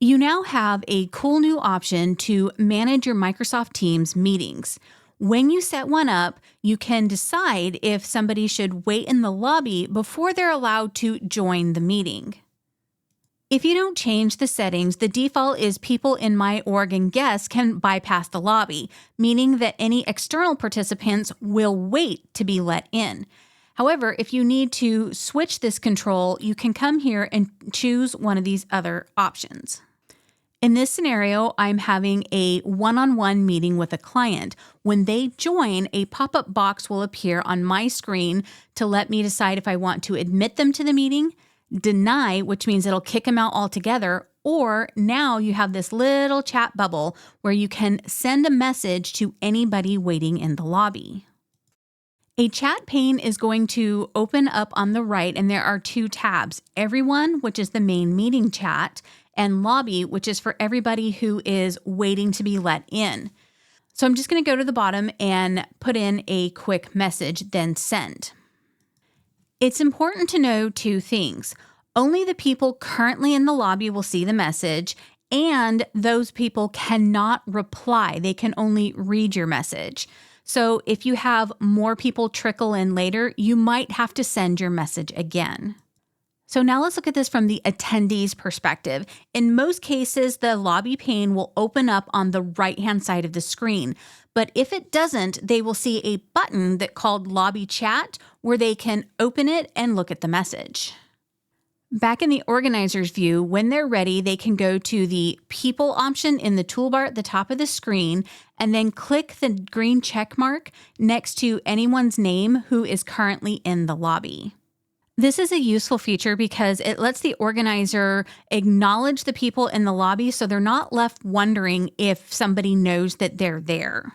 You now have a cool new option to manage your Microsoft Teams meetings. When you set one up, you can decide if somebody should wait in the lobby before they're allowed to join the meeting. If you don't change the settings, the default is people in my org and guests can bypass the lobby, meaning that any external participants will wait to be let in. However, if you need to switch this control, you can come here and choose one of these other options. In this scenario, I'm having a one-on-one meeting with a client. When they join, a pop-up box will appear on my screen to let me decide if I want to admit them to the meeting, deny, which means it'll kick them out altogether, or now you have this little chat bubble where you can send a message to anybody waiting in the lobby. A chat pane is going to open up on the right, and there are two tabs: Everyone, which is the main meeting chat, and Lobby, which is for everybody who is waiting to be let in. So I'm just going to go to the bottom and put in a quick message, then send. It's important to know two things. Only the people currently in the lobby will see the message, and those people cannot reply. They can only read your message. So if you have more people trickle in later, you might have to send your message again. So now let's look at this from the attendees perspective. In most cases, the lobby pane will open up on the right-hand side of the screen. But if it doesn't, they will see a button that called Lobby Chat where they can open it and look at the message. Back in the organizer's view, when they're ready, they can go to the People option in the toolbar at the top of the screen and then click the green check mark next to anyone's name who is currently in the lobby. This is a useful feature because it lets the organizer acknowledge the people in the lobby so they're not left wondering if somebody knows that they're there.